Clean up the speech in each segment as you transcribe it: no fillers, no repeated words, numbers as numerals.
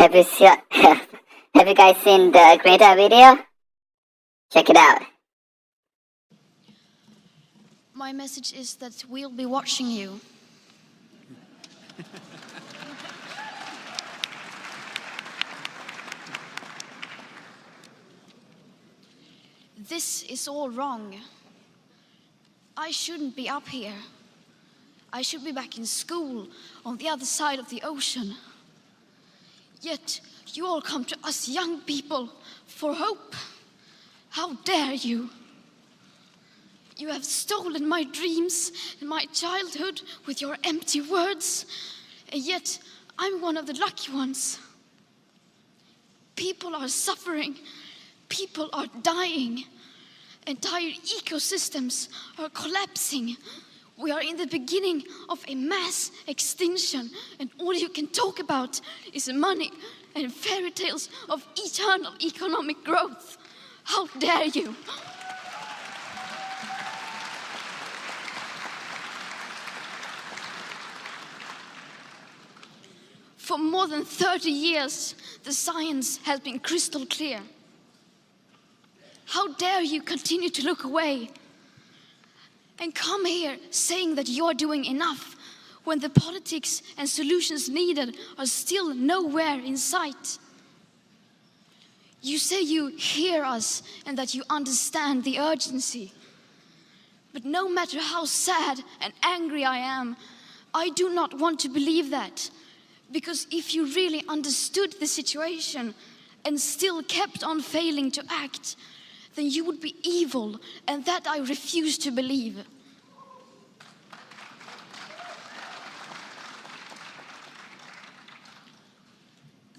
Have you seen, have you guys seen the Greta video? Check it out. My message is that we'll be watching you. This is all wrong. I shouldn't be up here. I should be back in school on the other side of the ocean. Yet you all come to us young people for hope. How dare you? You have stolen my dreams and my childhood with your empty words, and yet I'm one of the lucky ones. People are suffering. People are dying. Entire ecosystems are collapsing. We are in the beginning of a mass extinction, and all you can talk about is money and fairy tales of eternal economic growth. How dare you? For more than 30 years, the science has been crystal clear. How dare you continue to look away and come here saying that you're doing enough when the politics and solutions needed are still nowhere in sight? You say you hear us and that you understand the urgency. But no matter how sad and angry I am, I do not want to believe that. Because if you really understood the situation and still kept on failing to act, then you would be evil, and that I refuse to believe.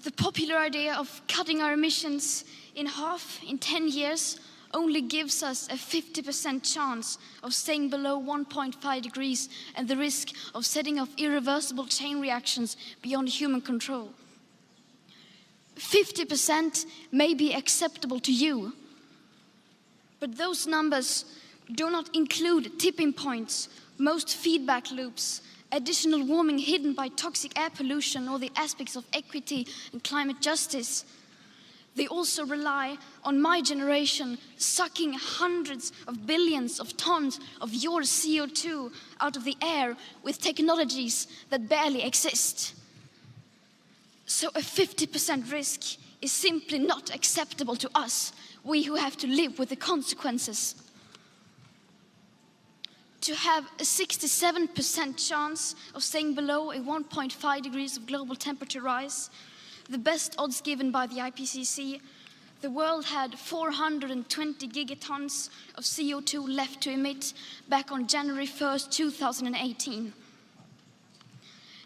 The popular idea of cutting our emissions in half in 10 years only gives us a 50% chance of staying below 1.5 degrees and the risk of setting off irreversible chain reactions beyond human control. 50% may be acceptable to you, but those numbers do not include tipping points, most feedback loops, additional warming hidden by toxic air pollution, or the aspects of equity and climate justice. They also rely on my generation sucking hundreds of billions of tons of your CO2 out of the air with technologies that barely exist. So a 50% risk is simply not acceptable to us, we who have to live with the consequences. To have a 67% chance of staying below a 1.5 degrees of global temperature rise, the best odds given by the IPCC, the world had 420 gigatons of CO2 left to emit back on January 1st, 2018.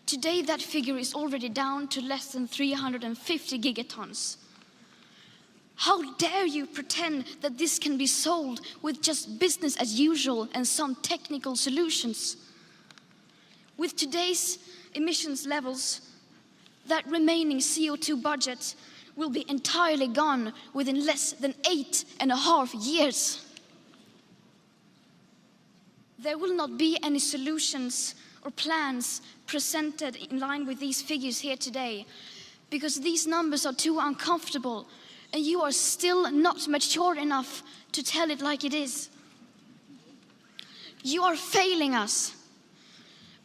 Today, that figure is already down to less than 350 gigatons. How dare you pretend that this can be solved with just business as usual and some technical solutions? With today's emissions levels, that remaining CO2 budget will be entirely gone within less than 8.5 years. There will not be any solutions or plans presented in line with these figures here today, because these numbers are too uncomfortable and you are still not mature enough to tell it like it is. You are failing us,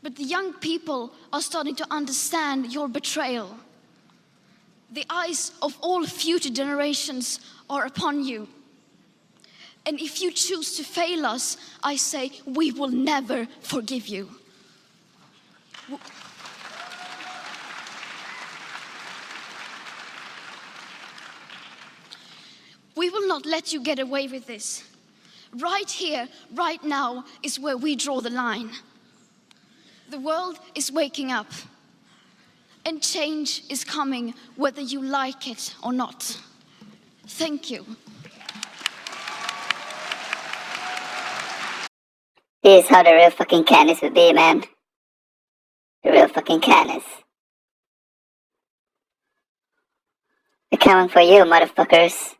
but the young people are starting to understand your betrayal. The eyes of all future generations are upon you. And if you choose to fail us, I say we will never forgive you. We will not let you get away with this. Right here, right now, is where we draw the line. The world is waking up, and change is coming whether you like it or not. Thank you. This is how the real fucking Katniss would be, man. The real fucking Katniss. We're coming for you, motherfuckers.